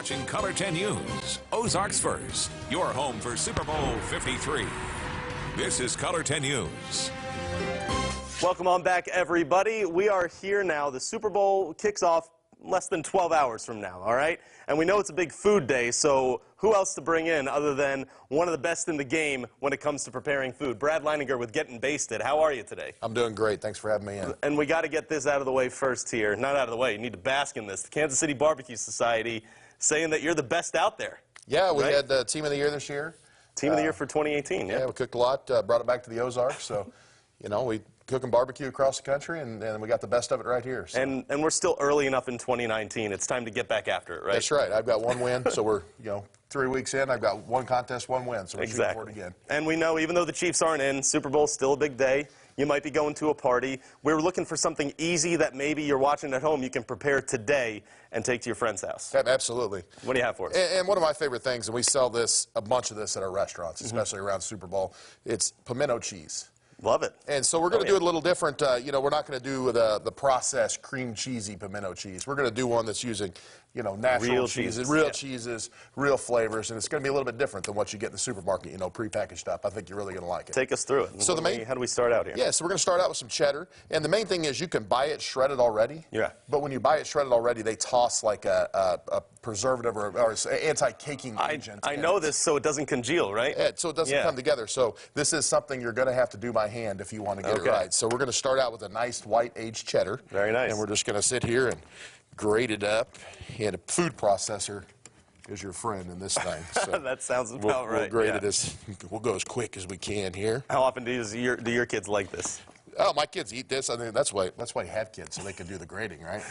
Watching Color 10 News, Ozarks first, your home for Super Bowl 53. This is Color 10 News. Welcome on back, everybody. We are here now. The Super Bowl kicks off less than 12 hours from now, all right? And we know it's a big food day, so who else to bring in other than one of the best in the game when it comes to preparing food? Brad Leighninger with Gettin Basted. How are you today? I'm doing great. Thanks for having me in. And we got to get this out of the way first here. Not out of the way. You need to bask in this. The Kansas City Barbecue Society saying that you're the best out there. Yeah, we had Team of the Year this year. Team of the Year for 2018, yeah. Yeah, we cooked a lot, brought it back to the Ozarks, so, you know, we cooking barbecue across the country, and we got the best of it right here. So. And we're still early enough in 2019. It's time to get back after it, right? That's right. I've got one win, so we're, 3 weeks in. I've got one contest, one win, so we're shooting for it again. And we know even though the Chiefs aren't in, Super Bowl's still a big day. You might be going to a party. We're looking for something easy that maybe you're watching at home you can prepare today and take to your friend's house. Absolutely. What do you have for us? And one of my favorite things, and we sell a bunch of this at our restaurants, especially around Super Bowl, it's pimento cheese. Love it. And so we're going to do it a little different. We're not going to do the processed cream cheesy pimento cheese. We're going to do one that's using, natural real cheeses, real flavors, and it's going to be a little bit different than what you get in the supermarket, prepackaged up. I think you're really going to like it. Take us through it. So how do we start out here? Yeah, so we're going to start out with some cheddar, and the main thing is you can buy it shredded already. Yeah. But when you buy it shredded already, they toss like a preservative or anti-caking agent. I know this so it doesn't congeal, right? Yeah, so it doesn't come together. So this is something you're going to have to do by hand if you want to get it right. So we're going to start out with a nice white aged cheddar. Very nice. And we're just going to sit here and grate it up. And a food processor is your friend in this thing. So that sounds about right. We'll grate it we'll go as quick as we can here. How often do your kids like this? Oh, my kids eat this. I think that's why you have kids, so they can do the grating, right?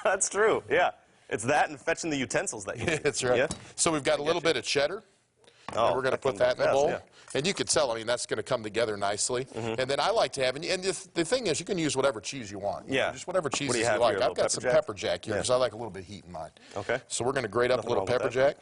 That's true. Yeah. It's that and fetching the utensils that you need. That's right. Yeah? So we've got a little bit of cheddar. And we're going to put that in the bowl. Yeah. And you can tell, that's going to come together nicely. And then I like to have, and the thing is, you can use whatever cheese you want. Yeah. Just whatever cheese you have like. here, I've got some pepper jack here because I like a little bit of heat in mine. Okay. So we're going to grate up a little pepper jack.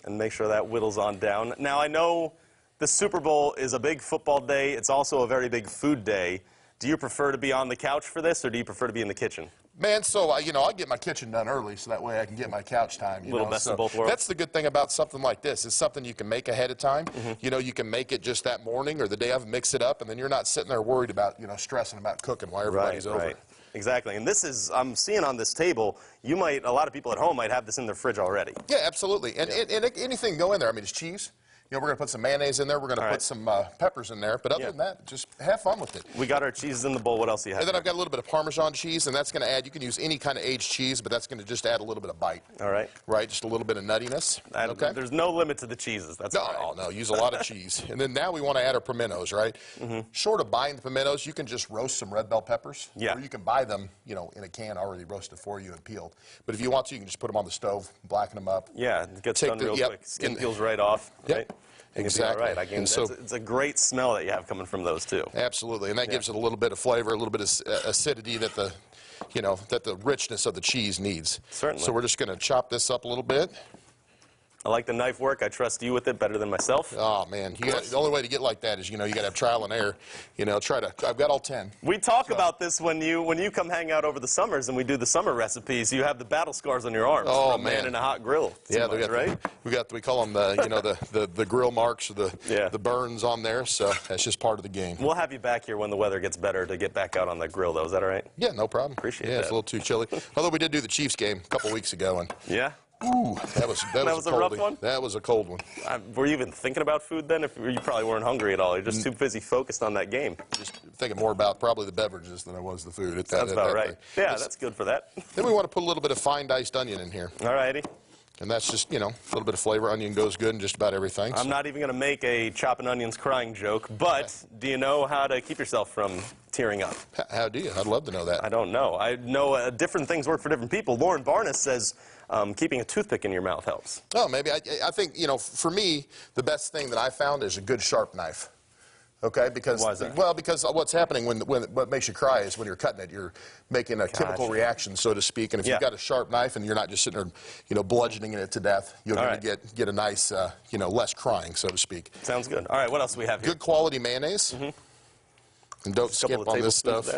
And make sure that whittles on down. Now, I know the Super Bowl is a big football day. It's also a very big food day. Do you prefer to be on the couch for this, or do you prefer to be in the kitchen? Man, so, I get my kitchen done early, so that way I can get my couch time. Little best of both worlds. That's the good thing about something like this. It's something you can make ahead of time. You can make it just that morning or the day of, mix it up, and then you're not sitting there worried about, stressing about cooking while everybody's over. Right. Exactly. And this is, I'm seeing on this table, a lot of people at home might have this in their fridge already. Yeah, absolutely. And anything go in there. It's cheese. We're going to put some mayonnaise in there. We're going to put some peppers in there. But other than that, just have fun with it. We got our cheeses in the bowl. What else do you have? And then I've got a little bit of Parmesan cheese, and that's going to add, you can use any kind of aged cheese, but that's going to just add a little bit of bite. All right. Right, just a little bit of nuttiness. Okay. There's no limit to the cheeses. That's No, use a lot of cheese. And then now we want to add our pimentos, right? Short of buying the pimentos, you can just roast some red bell peppers. Yeah. Or you can buy them, in a can already roasted for you and peeled. But if you want to, you can just put them on the stove, blacken them up. Yeah, it gets done real quick. Skin peels right off, right? Exactly. All right. It's a great smell that you have coming from those too. Absolutely, and that gives it a little bit of flavor, a little bit of acidity that the richness of the cheese needs. Certainly. So we're just going to chop this up a little bit. I like the knife work. I trust you with it better than myself. Oh, man. The only way to get like that is, you got to have trial and error. I've got all 10. We talk about this when you come hang out over the summers and we do the summer recipes. You have the battle scars on your arms from man in a hot grill. Yeah, we call them the grill marks or the burns on there, so that's just part of the game. We'll have you back here when the weather gets better to get back out on the grill, though. Is that all right? Yeah, no problem. Appreciate that. Yeah, it's a little too chilly. Although we did do the Chiefs game a couple weeks ago. And yeah? Ooh, that was a rough one? That was a cold one. Were you even thinking about food then? You probably weren't hungry at all. You're just too busy focused on that game. Just thinking more about probably the beverages than I was the food. That's about right. Yeah, that's good for that. Then we want to put a little bit of fine diced onion in here. All righty. And that's just, a little bit of flavor. Onion goes good in just about everything. I'm not even going to make a chopping onions crying joke, but do you know how to keep yourself from tearing up? How do you? I'd love to know that. I don't know. I know different things work for different people. Lauren Barnes says keeping a toothpick in your mouth helps. Oh, maybe. I think, for me, the best thing that I found is a good sharp knife. Okay, because why is that? Well, because what's happening when what makes you cry is when you're cutting it, you're making a chemical reaction, so to speak. And if you've got a sharp knife and you're not just sitting there, bludgeoning it to death, you're going to get a nice, less crying, so to speak. Sounds good. All right, what else do we have here? Good quality mayonnaise. And don't skip on this stuff.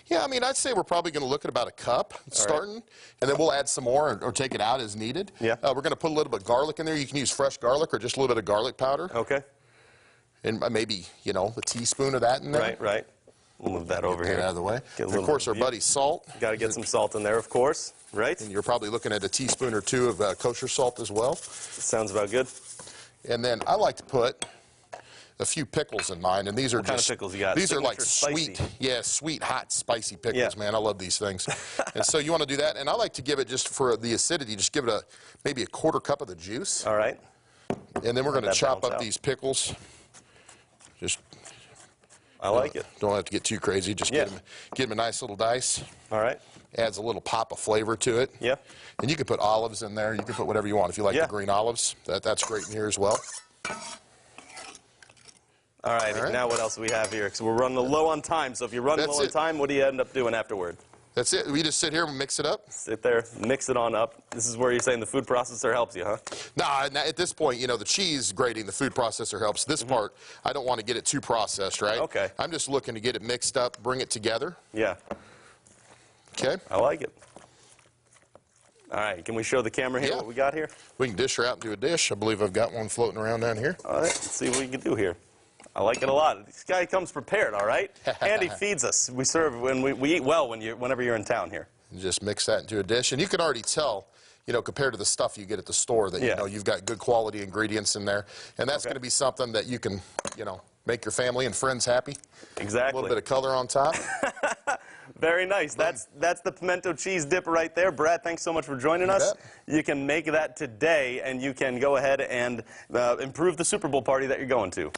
Yeah, I mean, I'd say we're probably going to look at about a cup starting, and then we'll add some more or take it out as needed. Yeah. We're going to put a little bit of garlic in there. You can use fresh garlic or just a little bit of garlic powder. Okay. And maybe, you know, a teaspoon of that in there. Right, right. We'll move that over here. Out of the way. And of course, our buddy salt. Got to get some salt in there, of course, right? And you're probably looking at a teaspoon or two of kosher salt as well. Sounds about good. And then I like to put a few pickles in mine, and these are what kind of pickles you got? These are like spicy. sweet, hot, spicy pickles, man. I love these things. And so you want to do that, and I like to give it just for the acidity, just give it maybe a quarter cup of the juice. All right. And then we're going to chop up these pickles. Just. I like it. Don't have to get too crazy. Just get them a nice little dice. All right. Adds a little pop of flavor to it. Yeah. And you can put olives in there. You can put whatever you want. If you like the green olives, that's great in here as well. All right. Now what else do we have here? Because we're running low on time. So if you're running low on time, what do you end up doing afterward? That's it. We just sit here and mix it up. Sit there, mix it on up. This is where you're saying the food processor helps you, huh? Nah, at this point, you know, the cheese grating, the food processor helps. This part, I don't want to get it too processed, right? Okay. I'm just looking to get it mixed up, bring it together. Yeah. Okay. I like it. All right. Can we show the camera here what we got here? We can dish her out into a dish. I believe I've got one floating around down here. All right. Let's see what we can do here. I like it a lot. This guy comes prepared, all right? And he feeds us. We serve, when we eat well whenever you're in town here. Just mix that into a dish. And you can already tell, you know, compared to the stuff you get at the store that, you know, you've got good quality ingredients in there. And that's going to be something that you can, you know, make your family and friends happy. Exactly. A little bit of color on top. Very nice. That's the pimento cheese dip right there. Brad, thanks so much for joining us. You can make that today, and you can go ahead and improve the Super Bowl party that you're going to.